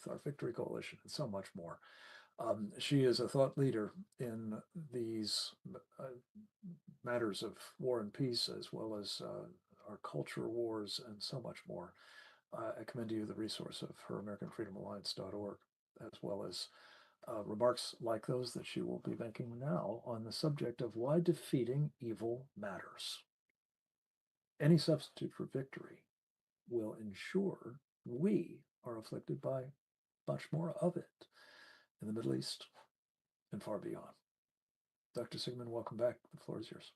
with our Victory Coalition, and so much more. She is a thought leader in these matters of war and peace, as well as our culture wars and so much more. I commend to you the resource of her AmericanFreedomAlliance.org, as well as remarks like those that she will be making now on the subject of why defeating evil matters. Any substitute for victory will ensure we are afflicted by much more of it in the Middle East and far beyond. Dr. Siegemund, welcome back. The floor is yours.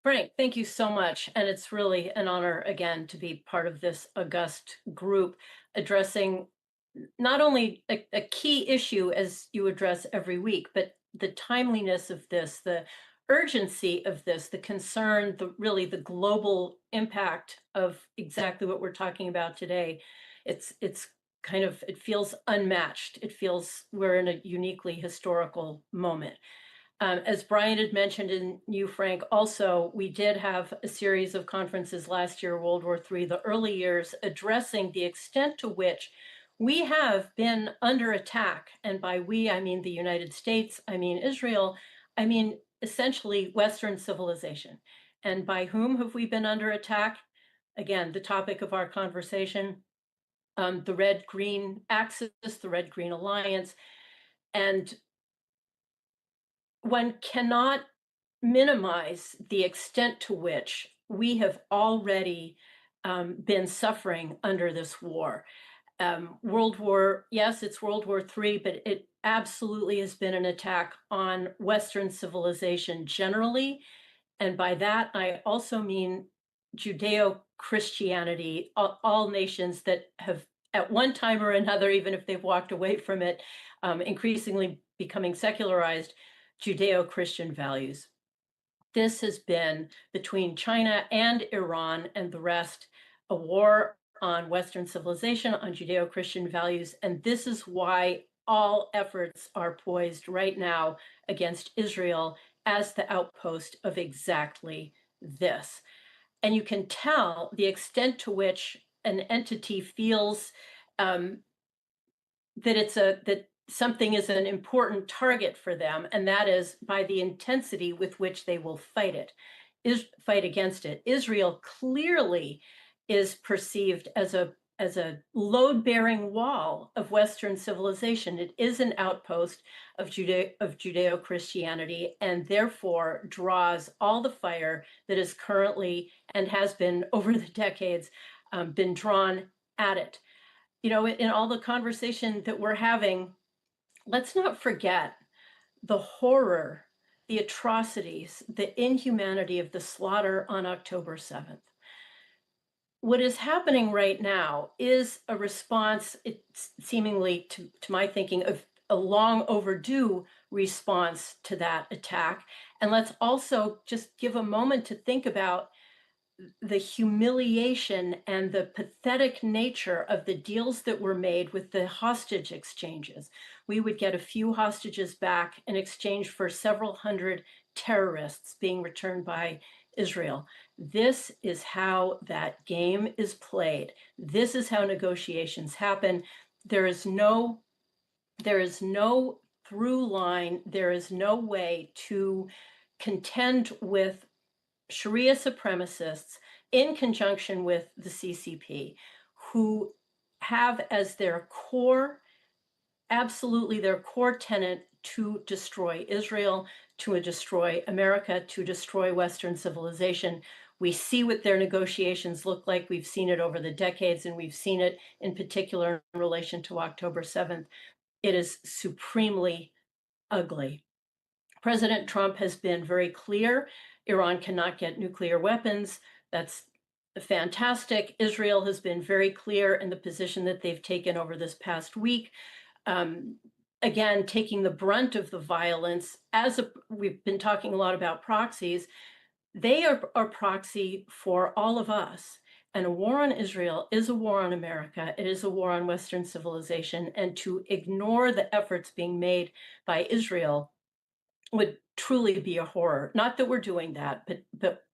Frank, thank you so much. And it's really an honor, again, to be part of this august group addressing not only a key issue as you address every week, but the timeliness of this, the urgency of this, the concern, really the global impact of exactly what we're talking about today. It's kind of, it feels unmatched. It feels we're in a uniquely historical moment. As Brian had mentioned, and you, Frank, also, we did have a series of conferences last year, World War III, the early years, addressing the extent to which we have been under attack. And by we, I mean the United States, I mean Israel, I mean essentially Western civilization. And by whom have we been under attack? Again, the topic of our conversation, the red-green axis, the red-green alliance. And one cannot minimize the extent to which we have already been suffering under this war. World War, yes, it's World War III, but it absolutely has been an attack on Western civilization generally. And by that, I also mean Judeo-Christianity, all nations that have at one time or another, even if they've walked away from it, increasingly becoming secularized, Judeo-Christian values. This has been, between China and Iran and the rest, a war on Western civilization, on Judeo-Christian values. And this is why all efforts are poised right now against Israel as the outpost of exactly this. And you can tell the extent to which an entity feels that something is an important target for them, and that is by the intensity with which they will fight against it. Israel clearly is perceived as a load-bearing wall of Western civilization. It is an outpost of Judeo-Christianity, and therefore draws all the fire that is currently and has been over the decades been drawn at it. You know, in all the conversation that we're having, let's not forget the horror, the atrocities, the inhumanity of the slaughter on October 7th. What is happening right now is a response, it's seemingly, to my thinking, of a long overdue response to that attack. And let's also just give a moment to think about the humiliation and the pathetic nature of the deals that were made with the hostage exchanges. We would get a few hostages back in exchange for several hundred terrorists being returned by Israel. This is how that game is played. This is how negotiations happen. There is no through line. There is no way to contend with Sharia supremacists in conjunction with the CCP, who have as their core, absolutely their core tenet, to destroy Israel, to destroy America, to destroy Western civilization. We see what their negotiations look like. We've seen it over the decades, and we've seen it in particular in relation to October 7th. It is supremely ugly. President Trump has been very clear. Iran cannot get nuclear weapons. That's fantastic. Israel has been very clear in the position that they've taken over this past week. Again, taking the brunt of the violence. We've been talking a lot about proxies. They are proxy for all of us. And a war on Israel is a war on America. It is a war on Western civilization. And to ignore the efforts being made by Israel would truly be a horror. Not that we're doing that, but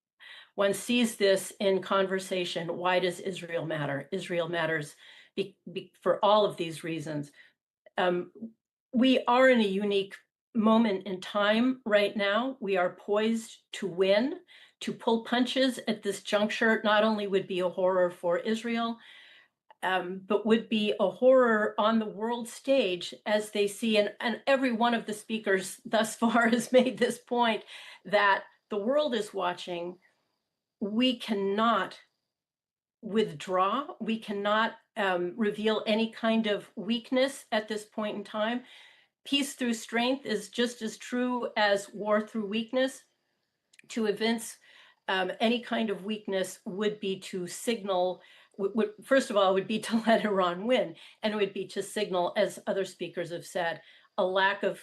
one sees this in conversation. Why does Israel matter? Israel matters for all of these reasons. We are in a unique moment in time right now. We are poised to win. To pull punches at this juncture not only would be a horror for Israel, but would be a horror on the world stage as they see, and every one of the speakers thus far has made this point, that the world is watching. We cannot withdraw. We cannot reveal any kind of weakness at this point in time. Peace through strength is just as true as war through weakness. To evince any kind of weakness would be to signal, first of all, would be to let Iran win, and it would be to signal, as other speakers have said, a lack of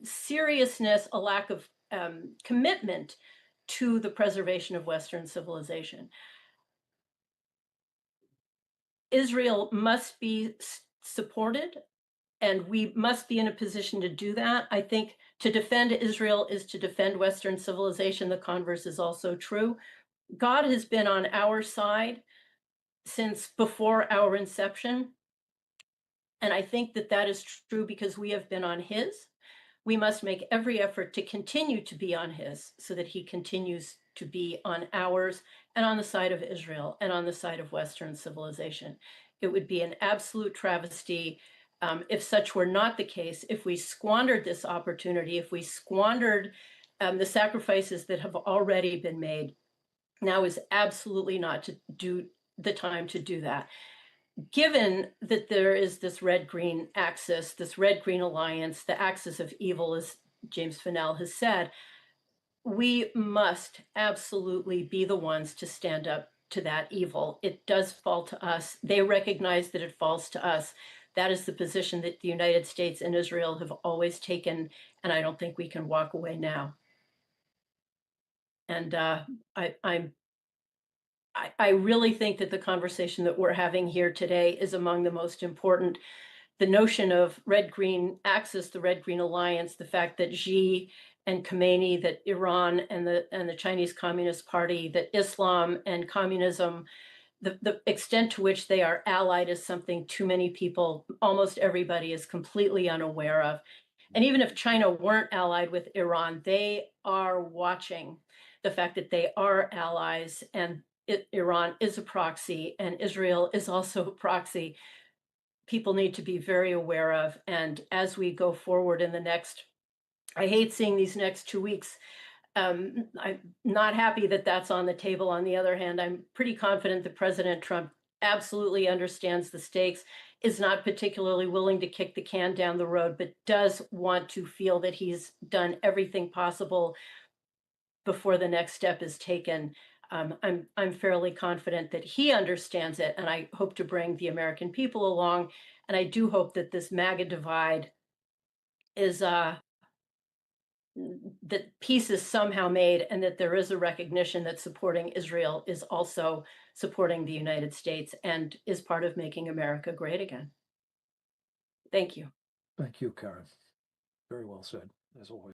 seriousness, a lack of commitment to the preservation of Western civilization. Israel must be supported, and we must be in a position to do that. I think to defend Israel is to defend Western civilization. The converse is also true. God has been on our side since before our inception. And I think that that is true because we have been on his. We must make every effort to continue to be on his so that he continues to be on ours and on the side of Israel and on the side of Western civilization. It would be an absolute travesty if such were not the case, if we squandered this opportunity, if we squandered the sacrifices that have already been made. Now is absolutely not to do the time to do that. Given that there is this red-green axis, this red-green alliance, the axis of evil, as James Fennell has said, we must absolutely be the ones to stand up to that evil. It does fall to us. They recognize that it falls to us. That is the position that the United States and Israel have always taken, and I don't think we can walk away now. And I really think that the conversation that we're having here today is among the most important. The notion of red-green axis, the red-green alliance, the fact that Xi and Khomeini, that Iran and the Chinese Communist Party, that Islam and communism, the extent to which they are allied is something too many people, almost everybody, is completely unaware of. And even if China weren't allied with Iran, they are watching the fact that they are allies, and Iran is a proxy and Israel is also a proxy. People need to be very aware of. And as we go forward in the next, I hate seeing these next 2 weeks. I'm not happy that that's on the table. On the other hand, I'm pretty confident that President Trump absolutely understands the stakes, is not particularly willing to kick the can down the road, but does want to feel that he's done everything possible before the next step is taken. I'm fairly confident that he understands it, and I hope to bring the American people along. And I do hope that this MAGA divide is that peace is somehow made, and that there is a recognition that supporting Israel is also supporting the United States and is part of making America great again. Thank you. Thank you, Karen. Very well said, as always.